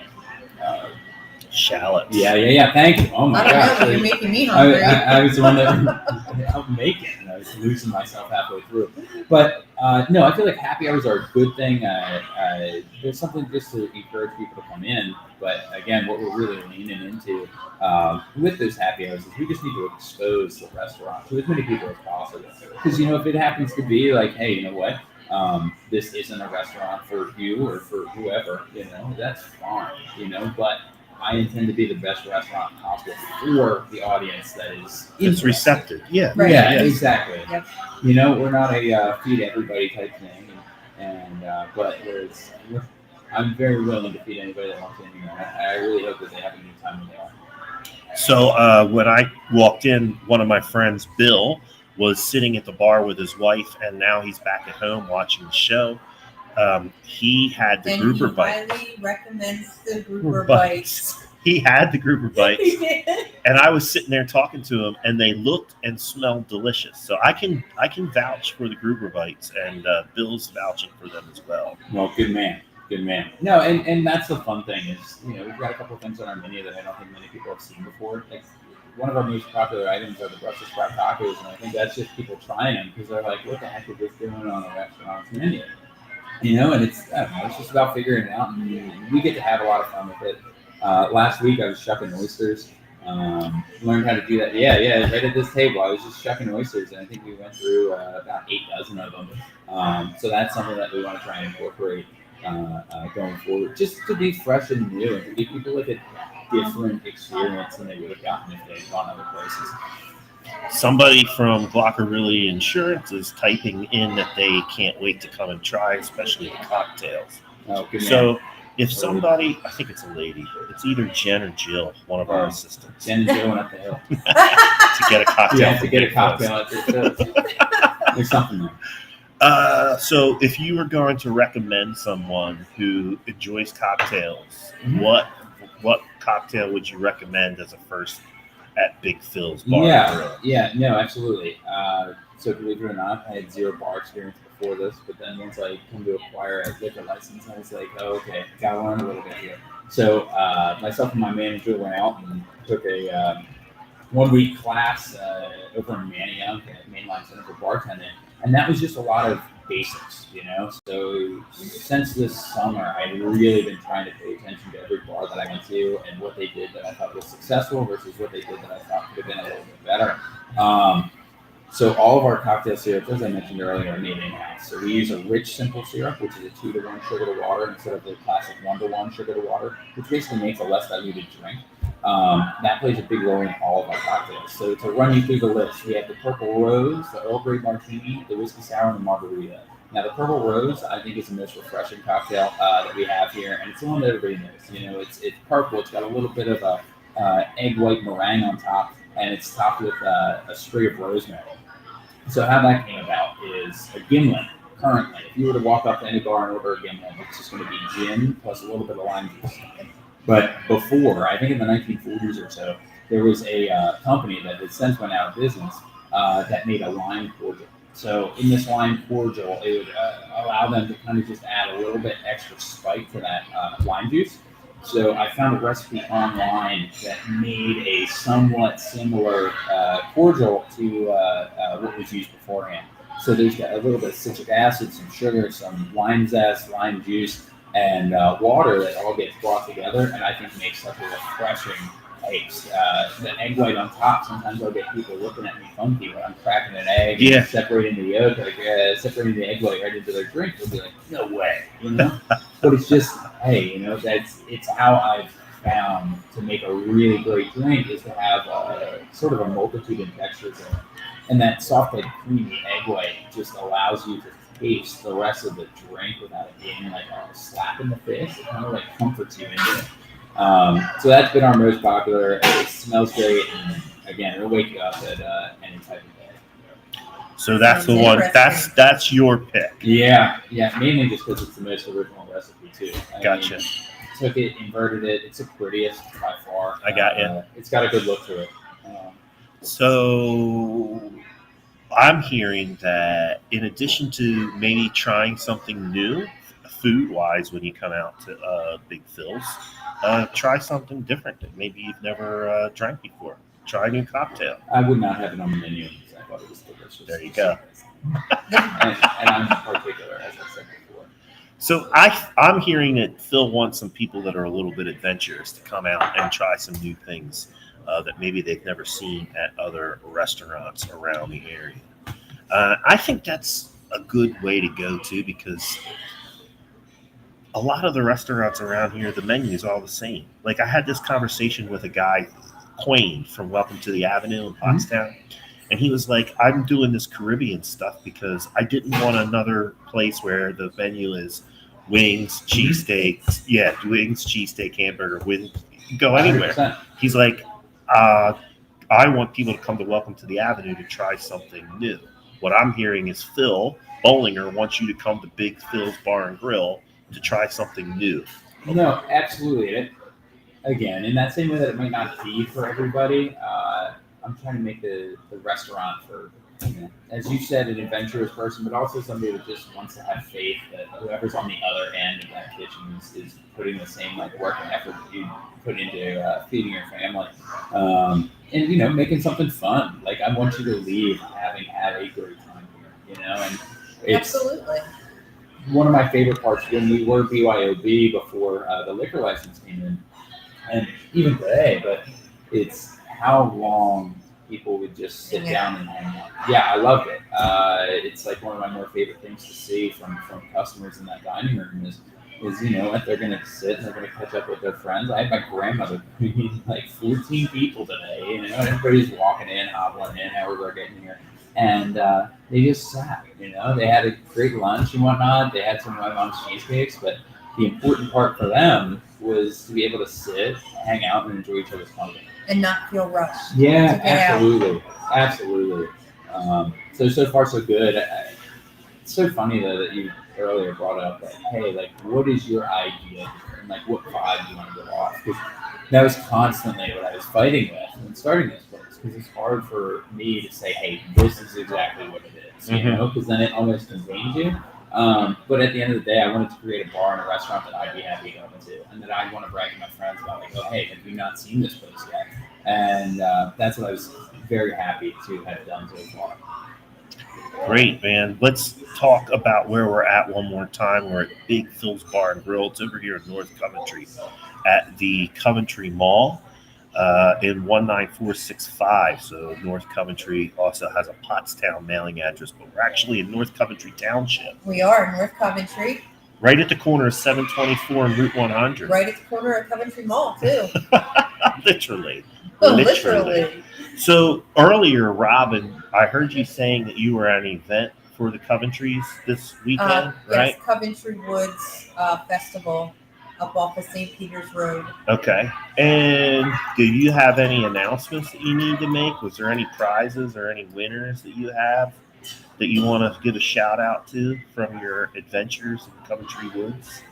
shallots. Yeah. Thank you. Oh my gosh. You're making me hungry. I was the one that helped make it, and I was losing myself halfway through. But no, I feel like happy hours are a good thing. There's something just to encourage people to come in. But again, what we're really leaning into with those happy hours is we just need to expose the restaurant to as many people as possible. Because, you know, if it happens to be like, hey, you know what? This isn't a restaurant for you or for whoever, you know, that's fine, you know, but I intend to be the best restaurant possible for the audience that is receptive. Yeah. Right. Yeah, exactly. Yep. You know, we're not a feed everybody type thing, but I'm very willing to feed anybody that wants anything. I really hope that they have a good time when they are. So when I walked in, one of my friends, Bill, was sitting at the bar with his wife, and now he's back at home watching the show. He had the grouper bites. Highly recommends the grouper bites. He had the grouper bites. He did. And I was sitting there talking to him, and they looked and smelled delicious. So I can vouch for the grouper bites, and Bill's vouching for them as well. Well, good man. No, and that's the fun thing is, you know, we've got a couple of things on our menu that I don't think many people have seen before. Like, one of our most popular items are the Brussels sprout tacos, and I think that's just people trying them because they're like, what the heck is this doing on a restaurant's menu? You know, and it's just about figuring it out, and we get to have a lot of fun with it. Last week I was shucking oysters. Learned how to do that. Yeah, right at this table I was just shucking oysters, and I think we went through about 8 dozen of them. So that's something that we want to try and incorporate going forward, just to be fresh and new and to give people like a different experience than they would have gotten if they had gone other places. Somebody from Glocker Really Insurance is typing in that they can't wait to come and try, especially the cocktails. Oh, good man. So if somebody, I think it's a lady, it's either Jen or Jill, one of our assistants. Jen and Jill went up the hill. To get a cocktail. Yeah, to get a cocktail at this show. There's something there. So if you were going to recommend someone who enjoys cocktails, Mm-hmm. what cocktail would you recommend as a first at Big Phil's Bar? Yeah, no, absolutely. So believe it or not, I had zero bar experience before this, but then once I come to acquire a liquor license, I was like, oh, okay, gotta learn a little bit here. So myself and my manager went out and took a 1-week class over in Manioc at Mainline Center for Bartending, and that was just a lot of basics, you know. So since this summer, I've really been trying to pay attention to every bar that I went to and what they did that I thought was successful versus what they did that I thought could have been a little bit better. So all of our cocktail syrups, as I mentioned earlier, are made in-house. So we use a rich, simple syrup, which is a 2-to-1 sugar to water instead of the classic 1-to-1 sugar to water, which basically makes a less diluted drink. That plays a big role in all of our cocktails. So to run you through the list, we have the Purple Rose, the Earl Grey Martini, the Whiskey Sour, and the Margarita. Now, the Purple Rose, I think, is the most refreshing cocktail that we have here, and it's the one that everybody knows. You know, it's purple. It's got a little bit of a egg white meringue on top, and it's topped with a sprig of rosemary. So how that came about is a gimlet. Currently, if you were to walk up to any bar and order a gimlet, it's just going to be gin plus a little bit of lime juice. But before, I think in the 1940s or so, there was a company that had since went out of business that made a lime cordial. So in this lime cordial, it would allow them to kind of just add a little bit extra spike to that lime juice. So I found a recipe online that made a somewhat similar cordial to what was used beforehand. So there's got a little bit of citric acid, some sugar, some lime zest, lime juice, and water that all gets brought together, and I think makes such a refreshing taste. The egg white on top, sometimes I'll get people looking at me funky when I'm cracking an egg and separating the yolk, like separating the egg white right into their drink. They'll be like, no way, you know? But it's just, hey, you know, it's how I've found to make a really great drink is to have sort of a multitude of textures in it. And that soft, like creamy egg white just allows you to taste the rest of the drink without it being like a slap in the face. It kind of like comforts you into it. So that's been our most popular. It smells great, and again, it'll wake you up at any type of day. So that's the one. That's your pick. Yeah, mainly just because it's the most original recipe too. Gotcha. Took it, inverted it. It's the prettiest by far. I got you. It's got a good look to it. So I'm hearing that in addition to maybe trying something new, food-wise, when you come out to Big Phil's, try something different that maybe you've never drank before. Try a new cocktail. I would not have it on the menu because I thought it was delicious. There you go. and I'm particular, as I said before. So I'm hearing that Phil wants some people that are a little bit adventurous to come out and try some new things that maybe they've never seen at other restaurants around the area. I think that's a good way to go too, because a lot of the restaurants around here, the menu is all the same. Like I had this conversation with a guy, Quayne from Welcome to the Avenue in Pottstown, and he was like, I'm doing this Caribbean stuff because I didn't want another place where the menu is wings, cheesesteaks, wings, cheesesteak, hamburger, wings, go anywhere. 100%. He's like, I want people to come to Welcome to the Avenue to try something new. What I'm hearing is Phil Bollinger wants you to come to Big Phil's Bar and Grill to try something new. No, absolutely. Again, in that same way that it might not be for everybody, I'm trying to make the restaurant for, you know, as you said, an adventurous person, but also somebody that just wants to have faith that whoever's on the other end of that kitchen is putting the same like work and effort that you put into feeding your family, and you know, making something fun. Like I want you to leave having had a great time here, you know, and it's Absolutely. one of my favorite parts when we were BYOB before the liquor license came in, and even today, but it's how long people would just sit down and hang out. Yeah, I loved it. It's like one of my more favorite things to see from customers in that dining room is you know, if they're going to sit and they're going to catch up with their friends. I had my grandmother bringing like 14 people today, you know, and everybody's walking in, hobbling in, however they're getting here. And they just sat, you know, they had a great lunch and whatnot. They had some of my mom's cheesecakes, but the important part for them was to be able to sit, hang out, and enjoy each other's company. And not feel rushed. Yeah, absolutely. So far so good. It's so funny though that you earlier brought up like, hey, like what is your idea and like what vibe you want to go off? Because that was constantly what I was fighting with when starting this place. Because it's hard for me to say, hey, this is exactly what it is, you know, because then it almost contains you. But at the end of the day, I wanted to create a bar and a restaurant that I'd be happy going to, and that I'd want to brag to my friends about, like, oh, hey, have you not seen this place yet? And that's what I was very happy to have done so far. Great, man. Let's talk about where we're at one more time. We're at Big Phil's Bar and Grill. It's over here in North Coventry at the Coventry Mall in 19465. So North Coventry also has a Pottstown mailing address, but we're actually in North Coventry Township. We are in North Coventry. Right at the corner of 724 and Route 100. Right at the corner of Coventry Mall, too. Literally. Literally. So earlier, Robin, I heard you saying that you were at an event for the Coventrys this weekend, right? Yes, Coventry Woods Festival up off of St. Peter's Road. Okay. And do you have any announcements that you need to make? Was there any prizes or any winners that you have that you want to give a shout out to from your adventures in Coventry Woods?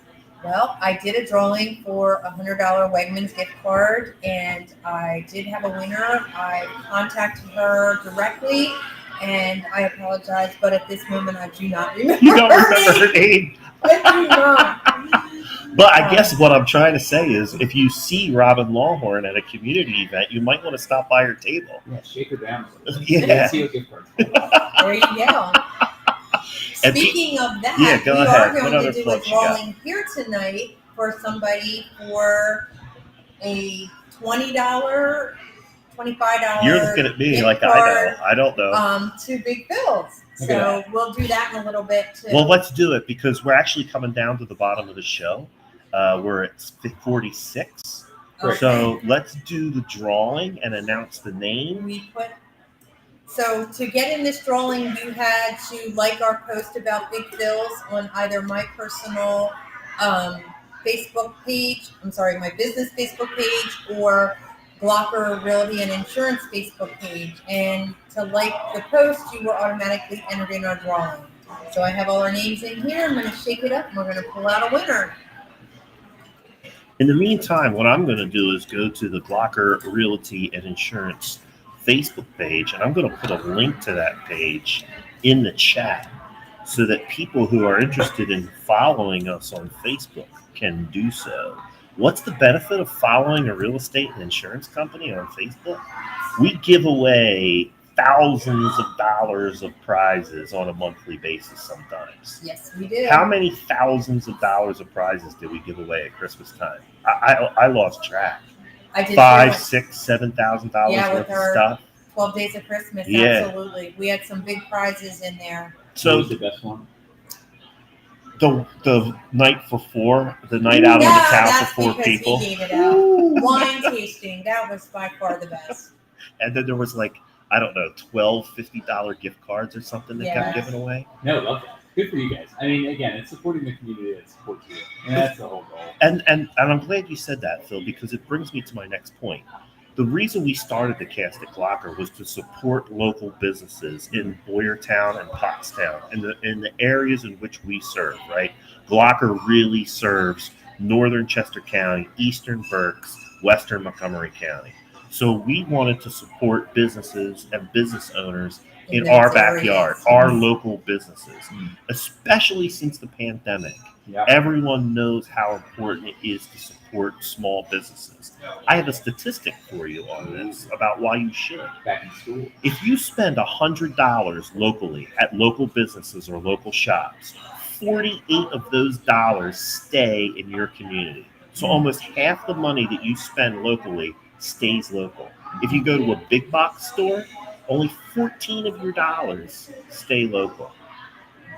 Well, I did a drawing for a $100 Wegmans gift card, and I did have a winner. I contacted her directly, and I apologize, but at this moment, I do not remember. You don't remember her name? I do not. But I guess what I'm trying to say is if you see Robin Longhorn at a community event, you might want to stop by her table. Yeah, shake her down. Yeah. See what gift cards. There you go. Speaking of that, go we ahead. are What going other to do a plugs you got? drawing here tonight for somebody for a $20, $25. You're looking at me gift like card, I don't know. to Big Phil's. So we'll do that in a little bit too. Well, let's do it because we're actually coming down to the bottom of the show. We're at 46. Okay. So let's do the drawing and announce the name. So to get in this drawing, you had to like our post about Big Phil's on either my personal Facebook page, my business Facebook page, or Glocker Realty and Insurance Facebook page. And to like the post, you were automatically entered in our drawing. So I have all our names in here. I'm going to shake it up and we're going to pull out a winner. In the meantime, what I'm going to do is go to the Glocker Realty and Insurance Facebook page, and I'm going to put a link to that page in the chat so that people who are interested in following us on Facebook can do so. What's the benefit of following a real estate and insurance company on Facebook? We give away thousands of dollars of prizes on a monthly basis sometimes. Yes, we do. How many thousands of dollars of prizes did we give away at Christmas time? I lost track. I did $5,000, $6,000, $7,000 worth of stuff. 12 Days of Christmas, Yeah. Absolutely. We had some big prizes in there. So, what was the best one? The night for four, the night out on the town for four people. He gave it out. Wine tasting, that was by far the best. And then there was 12 $50 gift cards or something that got given away. No, love that. Good for you guys. I mean, again, it's supporting the community that supports you. And that's the whole goal. And I'm glad you said that, Phil, because it brings me to my next point. The reason we started the Cast at Glocker was to support local businesses in Boyertown and Pottstown, in the areas in which we serve, right? Glocker really serves northern Chester County, eastern Berks, western Montgomery County. So we wanted to support businesses and business owners in our backyard, our local businesses, especially since the pandemic. Yep. Everyone knows how important it is to support small businesses. I have a statistic for you on this about why you should. Back in school. If you spend $100 locally at local businesses or local shops, 48 of those dollars stay in your community. So almost half the money that you spend locally stays local. If you go to a big box store, only 14 of your dollars stay local.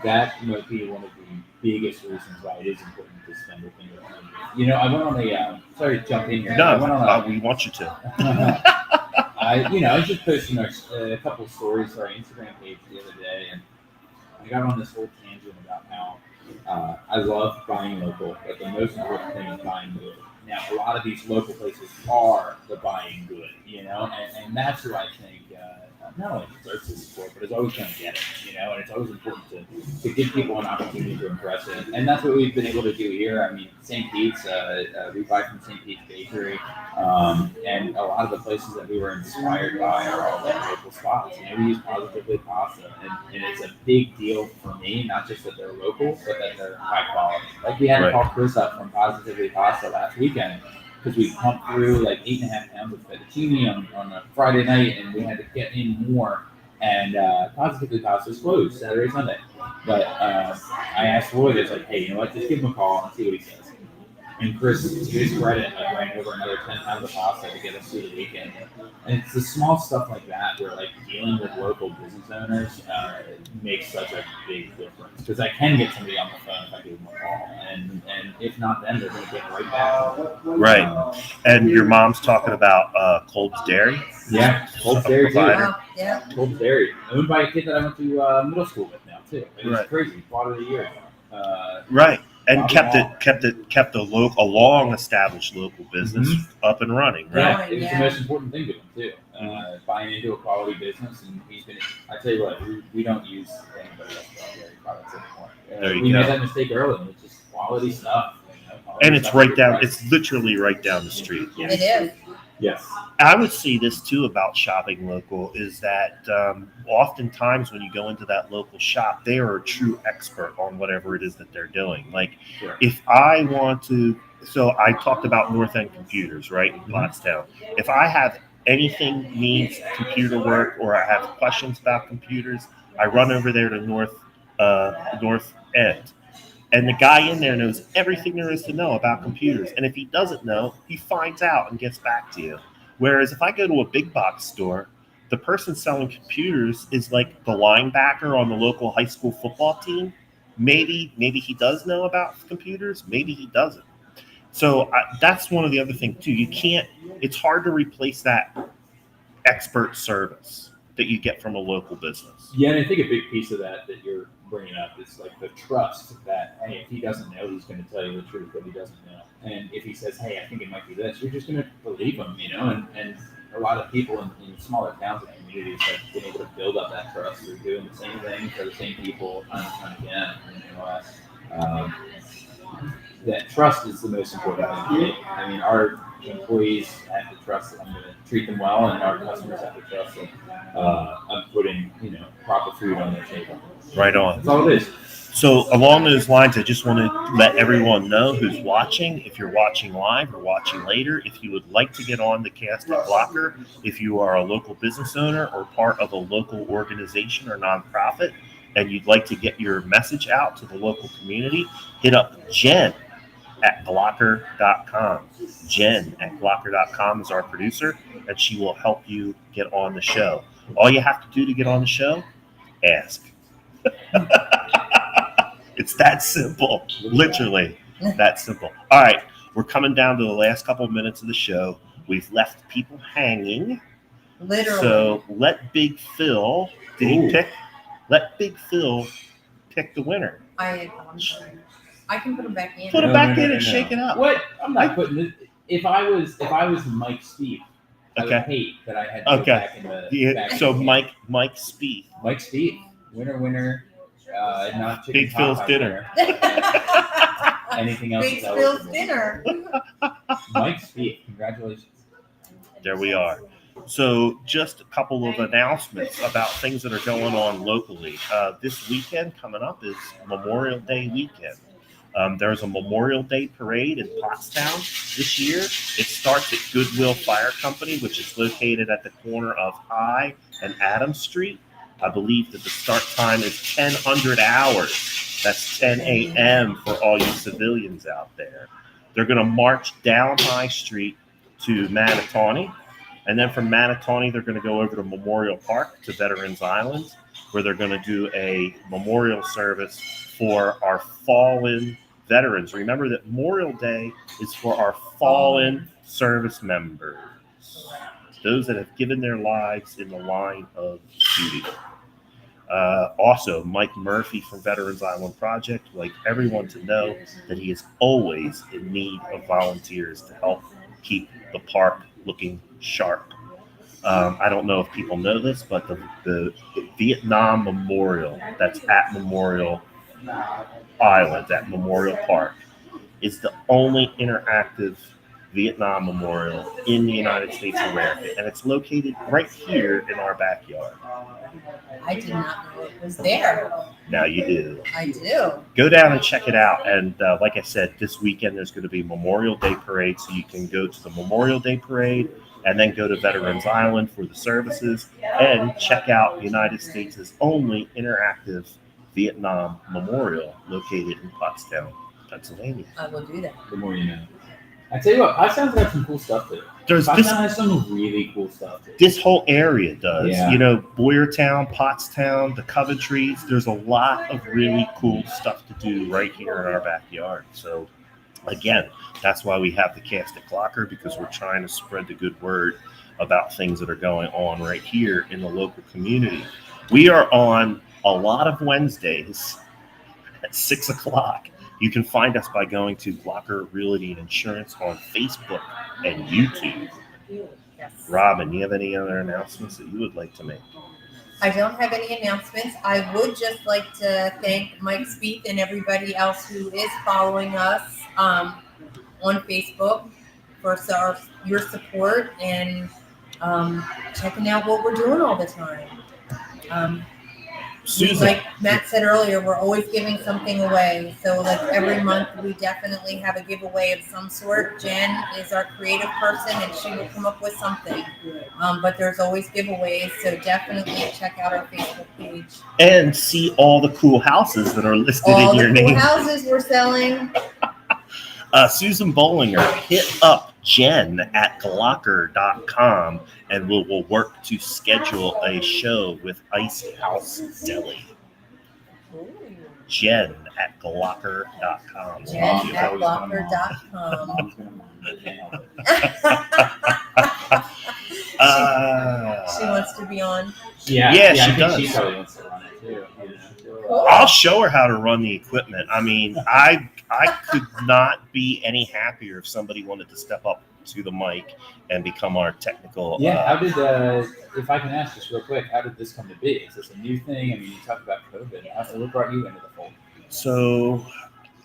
That might be one of the biggest reasons why it is important to spend within your community. You know, I went on a sorry to jump in here. No, we want you to. I was just posting a couple of stories to our Instagram page the other day, and I got on this whole tangent about how I love buying local, but the most important thing is buying good. Now, a lot of these local places are the buying good, and that's who I think not only deserves the support, but is always going to get it, and it's always important to give people an opportunity to impress it. And that's what we've been able to do here. I mean, St. Pete's, we buy from St. Pete's Bakery, and a lot of the places that we were inspired by are all like local spots. We use Positively Pasta, and it's a big deal for me, not just that they're local, but that they're high quality. Like we had to call Chris up from Positively Pasta last weekend, because we pumped through 8.5 pounds of fettuccine on a Friday night, and we had to get in more. and Positively Pasta's closed Saturday, Sunday. But I asked Lloyd, it's like, hey, you know what? Just give him a call and see what he says. And Chris, to his credit, ran over another 10 pounds of pasta to get us through the weekend. And it's the small stuff like that where, like, dealing with local business owners makes such a big difference. Because I can get somebody on the phone if I give them a call. And if not them, they're going to get right back. Right. And your mom's talking about Cold's Dairy? Yeah, Cold's Dairy, too. Yeah. Cold's Dairy. Owned by a kid that I went to middle school with now, too. It was Right. crazy. Bought it a year ago. Right. And kept a long established local business up and running, right? Yeah, it was the most important thing to him too. Buying into a quality business, and he's been. I tell you what, we don't use anybody else's dairy products anymore. We made that mistake early, and it's just quality stuff. And it's right down. It's literally right down the street. It is. Yes. I would see this too about shopping local is that oftentimes when you go into that local shop, they are a true expert on whatever it is that they're doing. Like if I want to, so I talked about North End Computers, right, in Pottstown. If I have anything needs computer work or I have questions about computers, I run over there to North End. And the guy in there knows everything there is to know about computers. And if he doesn't know, he finds out and gets back to you. Whereas if I go to a big box store, the person selling computers is like the linebacker on the local high school football team. Maybe he does know about computers. Maybe he doesn't. So that's one of the other things too. It's hard to replace that expert service that you get from a local business. Yeah, and I think a big piece of that you're bringing up is like the trust that, hey, if he doesn't know, he's going to tell you the truth that he doesn't know. And if he says, hey, I think it might be this, you're just going to believe him, and a lot of people in smaller towns and communities have been able to build up that trust. They're doing the same thing for the same people time and time again. That trust is the most important thing. I mean, our employees have to trust that I'm going to treat them well, and our customers have to trust that I'm putting, proper food on their table. Right on. That's all it is. So along those lines, I just want to let everyone know who's watching, if you're watching live or watching later, if you would like to get on the Cast At Glocker, if you are a local business owner or part of a local organization or nonprofit, and you'd like to get your message out to the local community, hit up Jen at Glocker.com. Jen at Glocker.com is our producer, and she will help you get on the show. All you have to do to get on the show, ask. It's that simple. Literally that simple. All right. We're coming down to the last couple of minutes of the show. We've left people hanging. Literally. So let Big Phil, let Big Phil pick the winner. I can put him back in. Put him back in and shake it up. What? I'm not putting it. If I was Mike Spieth, I would hate that I had to go back in the back. So Mike Spieth. Mike Spieth. Winner. Not chicken Big Phil's dinner. Anything else? Big Phil's dinner. Mike Spieth, congratulations. There we are. So just a couple of announcements about things that are going on locally. This weekend coming up is Memorial Day weekend. There's a Memorial Day parade in Pottstown this year. It starts at Goodwill Fire Company, which is located at the corner of High and Adams Street. I believe that the start time is 10:00 hours. That's 10 a.m. for all you civilians out there. They're going to march down High Street to Manatawny. And then from Manatawny, they're going to go over to Memorial Park to Veterans Island, where they're going to do a memorial service for our fallen veterans. Remember that Memorial Day is for our fallen service members, those that have given their lives in the line of duty. Also, Mike Murphy from Veterans Island Project would like everyone to know that he is always in need of volunteers to help keep the park looking sharp. I don't know if people know this, but the Vietnam Memorial that's at Memorial Island, at Memorial Park, is the only interactive Vietnam Memorial in the United States of America, and it's located right here in our backyard. I did not know it was there. Now you do. I do. Go down and check it out. And like I said, this weekend there's going to be Memorial Day parade, so you can go to the Memorial Day parade and then go to Veterans Island for the services and check out the United States' only interactive Vietnam memorial located in Pottstown, Pennsylvania. I will do that. The more you know. I tell you what, Pottstown's got some cool stuff there. Pottstown has some really cool stuff there. This whole area does. Yeah. You know, Boyertown, Pottstown, the Coventries, there's a lot of really cool stuff to do right here in our backyard. So, again, that's why we have the Cast At Glocker, because we're trying to spread the good word about things that are going on right here in the local community. We are on a lot of Wednesdays at 6 o'clock. You can find us by going to Glocker Realty and Insurance on Facebook and YouTube. Yes. Robin, do you have any other announcements that you would like to make? I don't have any announcements. I would just like to thank Mike Spieth and everybody else who is following us on Facebook for your support and checking out what we're doing all the time. Susan. Like Matt said earlier, we're always giving something away. So like every month we definitely have a giveaway of some sort. Jen is our creative person and she will come up with something. But there's always giveaways. So definitely check out our Facebook page. And see all the cool houses that are listed in your name. All the cool houses we're selling. Susan Bollinger, hit up Jen at Glocker.com and we'll work to schedule a show with Ice House Deli. Jen at Glocker.com. Jen at Glocker.com. She wants to be on. Yeah, she does. She probably wants to run it too. Cool. I'll show her how to run the equipment. I mean, I could not be any happier if somebody wanted to step up to the mic and become our technical. Yeah, how did, if I can ask just real quick, how did this come to be? Is this a new thing? I mean, you talked about COVID. What brought you into the fold? So,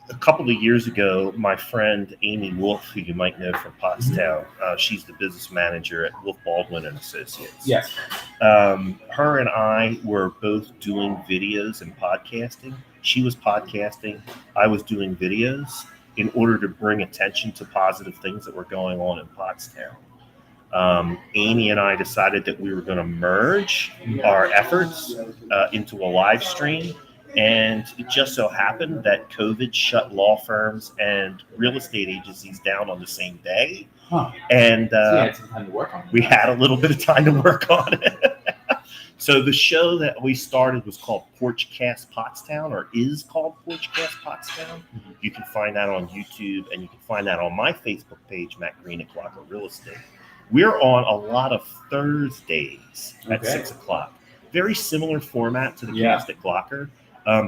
a couple of years ago, my friend Amy Wolf, who you might know from Pottstown, she's the business manager at Wolf Baldwin and Associates. Yes. Her and I were both doing videos and podcasting. She was podcasting. I was doing videos in order to bring attention to positive things that were going on in Pottstown. Amy and I decided that we were going to merge our efforts into a live stream. And it just so happened that COVID shut law firms and real estate agencies down on the same day. Huh. And So you had some time to work on it. we had a little bit of time to work on it. So the show that we started was called Porchcast Pottstown, or is called Porchcast Pottstown. You can find that on YouTube, and you can find that on my Facebook page, Matt Green at Glocker Real Estate. We're on a lot of Thursdays at 6 o'clock. Very similar format to the Cast at Glocker.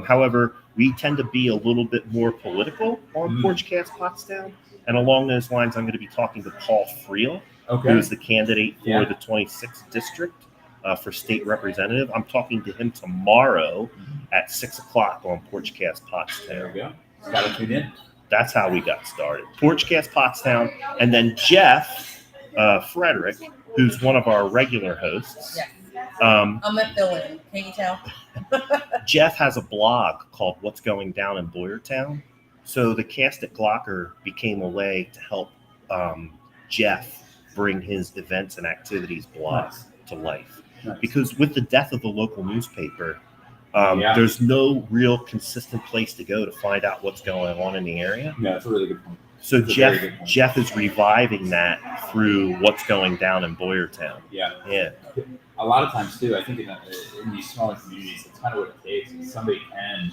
However, we tend to be a little bit more political on Porchcast Pottstown. And along those lines, I'm going to be talking to Paul Friel, who is the candidate for the 26th district for state representative. I'm talking to him tomorrow at 6 o'clock on Porchcast Pottstown. There we go. Got to tune in. That's how we got started. Porchcast Pottstown. And then Jeff Frederick, who's one of our regular hosts. Yeah. I'm a fill-in. Can you tell? Jeff has a blog called What's Going Down in Boyertown. So the Cast at Glocker became a way to help Jeff bring his events and activities blog to life. Nice. Because with the death of the local newspaper, there's no real consistent place to go to find out what's going on in the area. Yeah, that's a really good point. So Jeff is reviving that through What's Going Down in Boyertown. Yeah. A lot of times too, I think in these smaller communities, it's kind of what it takes. Somebody can,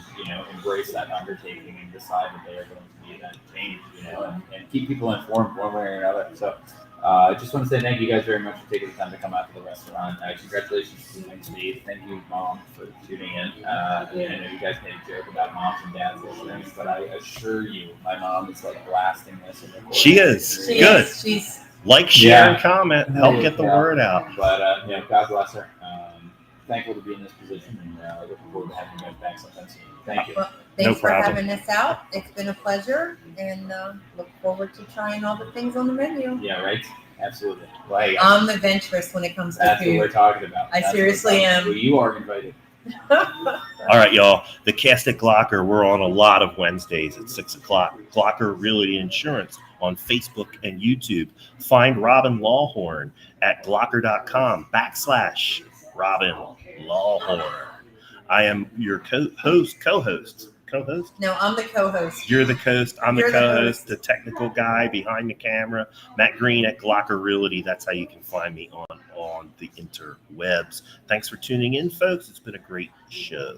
embrace that undertaking and decide that they are going to be that change, and keep people informed one way or another. So I just want to say thank you guys very much for taking the time to come out to the restaurant. Congratulations to you and Steve. Thank you, Mom, for tuning in. I know you guys made a joke about moms and dads listening, but I assure you, my mom is like blasting this. She is. Good. She's like, share, and comment. Help get the word out. But God bless her. Thankful to be in this position, and looking forward to having you guys back sometime soon. Thank you. Well, thanks for having us out. It's been a pleasure, and look forward to trying all the things on the menu. Yeah, right. Absolutely. Well, I'm adventurous when it comes to food. That's what we're talking about. I seriously am. Well, you are invited. All right, y'all. The Cast at Glocker. We're on a lot of Wednesdays at 6 o'clock. Glocker Realty Insurance on Facebook and YouTube. Find Robin Lawhorn at glocker.com/Robin Lawhorn. I am your co-host. No, I'm the co-host. You're the host. I'm the You're the co-host, host. the technical guy behind the camera. Matt Green at Glocker Realty. That's how you can find me on the interwebs. Thanks for tuning in, folks. It's been a great show.